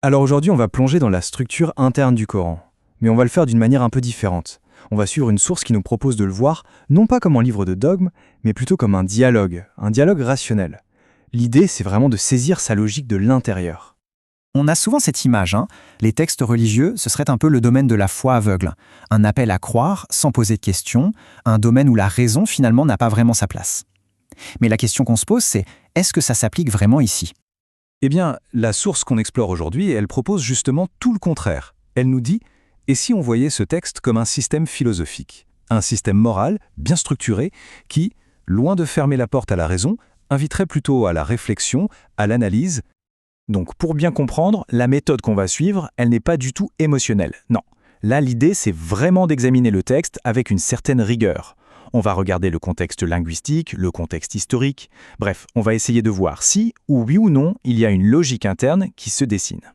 Alors aujourd'hui, on va plonger dans la structure interne du Coran, mais on va le faire d'une manière un peu différente. On va suivre une source qui nous propose de le voir, non pas comme un livre de dogmes, mais plutôt comme un dialogue rationnel. L'idée, c'est vraiment de saisir sa logique de l'intérieur. On a souvent cette image, hein. Les textes religieux, ce serait un peu le domaine de la foi aveugle. Un appel à croire sans poser de questions, un domaine où la raison finalement n'a pas vraiment sa place. Mais la question qu'on se pose, c'est est-ce que ça s'applique vraiment ici? Eh bien, la source qu'on explore aujourd'hui, elle propose justement tout le contraire. Elle nous dit « Et si on voyait ce texte comme un système philosophique, un système moral, bien structuré, qui, loin de fermer la porte à la raison, inviterait plutôt à la réflexion, à l'analyse ?» Donc pour bien comprendre, la méthode qu'on va suivre, elle n'est pas du tout émotionnelle. Non, là l'idée c'est vraiment d'examiner le texte avec une certaine rigueur. On va regarder le contexte linguistique, le contexte historique. Bref, on va essayer de voir si, ou oui ou non, il y a une logique interne qui se dessine.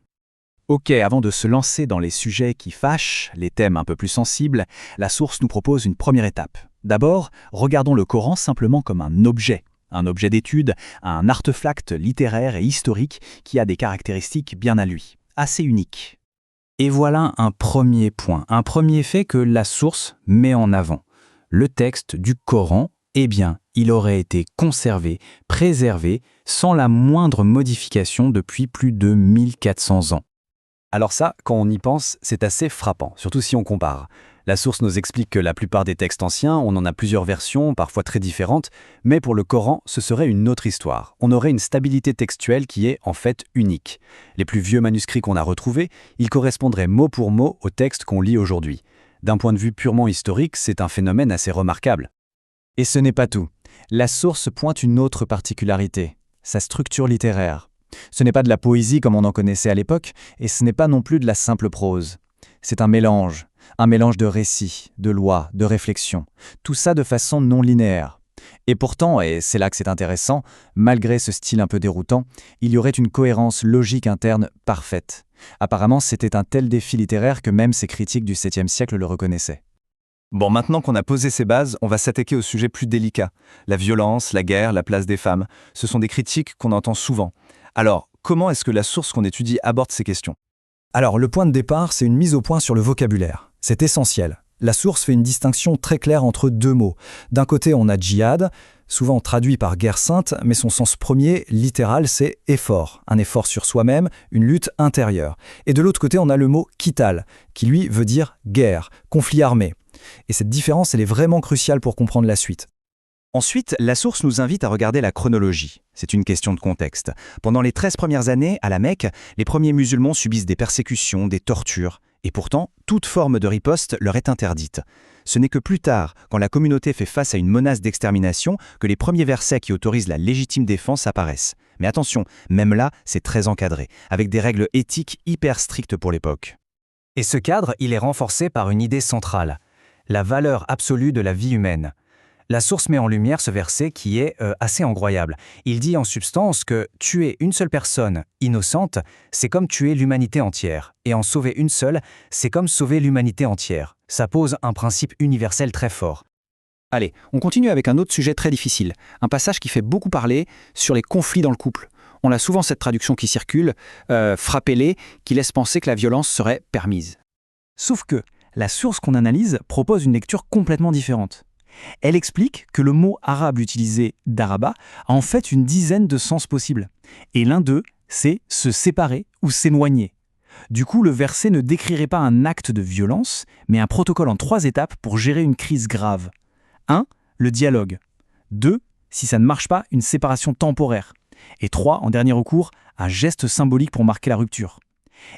Ok, avant de se lancer dans les sujets qui fâchent, les thèmes un peu plus sensibles, la source nous propose une première étape. D'abord, regardons le Coran simplement comme un objet d'étude, un artefact littéraire et historique qui a des caractéristiques bien à lui, assez uniques. Et voilà un premier point, un premier fait que la source met en avant. Le texte du Coran, eh bien, il aurait été conservé, préservé, sans la moindre modification depuis plus de 1400 ans. Alors ça, quand on y pense, c'est assez frappant, surtout si on compare. La source nous explique que la plupart des textes anciens, on en a plusieurs versions, parfois très différentes, mais pour le Coran, ce serait une autre histoire. On aurait une stabilité textuelle qui est en fait unique. Les plus vieux manuscrits qu'on a retrouvés, ils correspondraient mot pour mot au texte qu'on lit aujourd'hui. D'un point de vue purement historique, c'est un phénomène assez remarquable. Et ce n'est pas tout. La source pointe une autre particularité, sa structure littéraire. Ce n'est pas de la poésie comme on en connaissait à l'époque, et ce n'est pas non plus de la simple prose. C'est un mélange de récits, de lois, de réflexions, tout ça de façon non linéaire. Et pourtant, et c'est là que c'est intéressant, malgré ce style un peu déroutant, il y aurait une cohérence logique interne parfaite. Apparemment, c'était un tel défi littéraire que même ces critiques du 7e siècle le reconnaissaient. Bon, maintenant qu'on a posé ces bases, on va s'attaquer au sujet plus délicat. La violence, la guerre, la place des femmes. Ce sont des critiques qu'on entend souvent. Alors, comment est-ce que la source qu'on étudie aborde ces questions ? Alors, le point de départ, c'est une mise au point sur le vocabulaire. C'est essentiel. La source fait une distinction très claire entre deux mots. D'un côté, on a djihad, souvent traduit par guerre sainte, mais son sens premier, littéral, c'est effort. Un effort sur soi-même, une lutte intérieure. Et de l'autre côté, on a le mot qital, qui lui veut dire guerre, conflit armé. Et cette différence, elle est vraiment cruciale pour comprendre la suite. Ensuite, la source nous invite à regarder la chronologie. C'est une question de contexte. Pendant les 13 premières années, à la Mecque, les premiers musulmans subissent des persécutions, des tortures. Et pourtant, toute forme de riposte leur est interdite. Ce n'est que plus tard, quand la communauté fait face à une menace d'extermination, que les premiers versets qui autorisent la légitime défense apparaissent. Mais attention, même là, c'est très encadré, avec des règles éthiques hyper strictes pour l'époque. Et ce cadre, il est renforcé par une idée centrale, la valeur absolue de la vie humaine. La source met en lumière ce verset qui est assez incroyable. Il dit en substance que tuer une seule personne innocente, c'est comme tuer l'humanité entière. Et en sauver une seule, c'est comme sauver l'humanité entière. Ça pose un principe universel très fort. Allez, on continue avec un autre sujet très difficile. Un passage qui fait beaucoup parler sur les conflits dans le couple. On a souvent cette traduction qui circule, frappez-les, qui laisse penser que la violence serait permise. Sauf que la source qu'on analyse propose une lecture complètement différente. Elle explique que le mot arabe utilisé d'araba a en fait une dizaine de sens possibles. Et l'un d'eux, c'est se séparer ou s'éloigner. Du coup, le verset ne décrirait pas un acte de violence, mais un protocole en 3 étapes pour gérer une crise grave. 1. Le dialogue. 2. Si ça ne marche pas, une séparation temporaire. Et 3. En dernier recours, un geste symbolique pour marquer la rupture.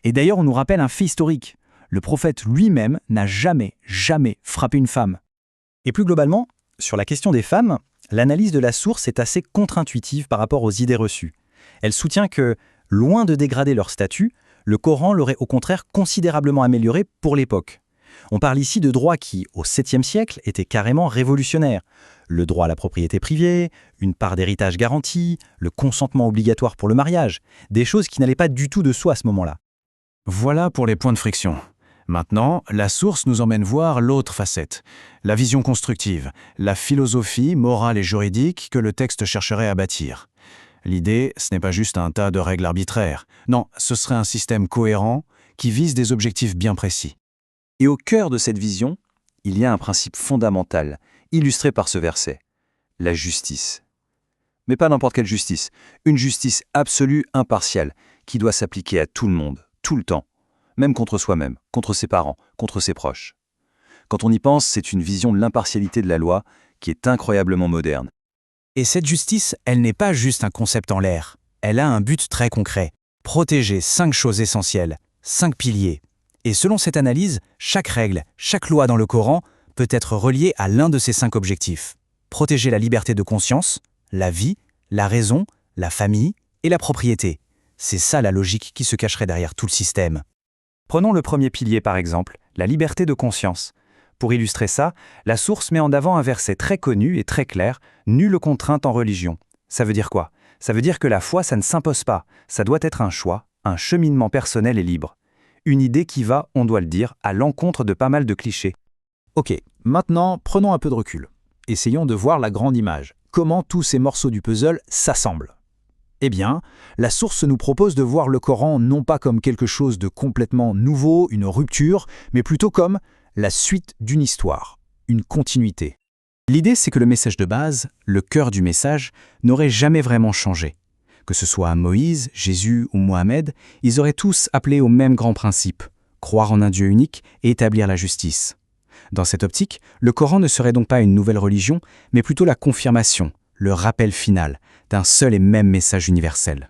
Et d'ailleurs, on nous rappelle un fait historique. Le prophète lui-même n'a jamais frappé une femme. Et plus globalement, sur la question des femmes, l'analyse de la source est assez contre-intuitive par rapport aux idées reçues. Elle soutient que, loin de dégrader leur statut, le Coran l'aurait au contraire considérablement amélioré pour l'époque. On parle ici de droits qui, au 7e siècle, étaient carrément révolutionnaires. Le droit à la propriété privée, une part d'héritage garantie, le consentement obligatoire pour le mariage, des choses qui n'allaient pas du tout de soi à ce moment-là. Voilà pour les points de friction. Maintenant, la source nous emmène voir l'autre facette, la vision constructive, la philosophie morale et juridique que le texte chercherait à bâtir. L'idée, ce n'est pas juste un tas de règles arbitraires. Non, ce serait un système cohérent qui vise des objectifs bien précis. Et au cœur de cette vision, il y a un principe fondamental, illustré par ce verset, la justice. Mais pas n'importe quelle justice, une justice absolue, impartiale, qui doit s'appliquer à tout le monde, tout le temps, même contre soi-même, contre ses parents, contre ses proches. Quand on y pense, c'est une vision de l'impartialité de la loi qui est incroyablement moderne. Et cette justice, elle n'est pas juste un concept en l'air. Elle a un but très concret. Protéger 5 choses essentielles, 5 piliers. Et selon cette analyse, chaque règle, chaque loi dans le Coran peut être reliée à l'un de ces 5 objectifs. Protéger la liberté de conscience, la vie, la raison, la famille et la propriété. C'est ça la logique qui se cacherait derrière tout le système. Prenons le premier pilier par exemple, la liberté de conscience. Pour illustrer ça, la source met en avant un verset très connu et très clair, « Nulle contrainte en religion ». Ça veut dire quoi? Ça veut dire que la foi, ça ne s'impose pas, ça doit être un choix, un cheminement personnel et libre. Une idée qui va, on doit le dire, à l'encontre de pas mal de clichés. Ok, maintenant prenons un peu de recul. Essayons de voir la grande image. Comment tous ces morceaux du puzzle s'assemblent? Eh bien, la source nous propose de voir le Coran non pas comme quelque chose de complètement nouveau, une rupture, mais plutôt comme la suite d'une histoire, une continuité. L'idée, c'est que le message de base, le cœur du message, n'aurait jamais vraiment changé. Que ce soit Moïse, Jésus ou Mohamed, ils auraient tous appelé au même grand principe, croire en un Dieu unique et établir la justice. Dans cette optique, le Coran ne serait donc pas une nouvelle religion, mais plutôt la confirmation, le rappel final d'un seul et même message universel.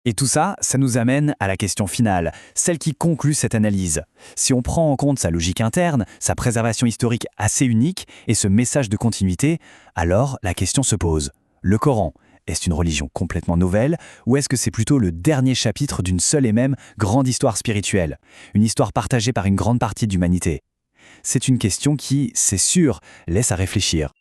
Et tout ça, ça nous amène à la question finale, celle qui conclut cette analyse. Si on prend en compte sa logique interne, sa préservation historique assez unique et ce message de continuité, alors la question se pose. Le Coran, est-ce une religion complètement nouvelle ou est-ce que c'est plutôt le dernier chapitre d'une seule et même grande histoire spirituelle, une histoire partagée par une grande partie de l'humanité? C'est une question qui, c'est sûr, laisse à réfléchir.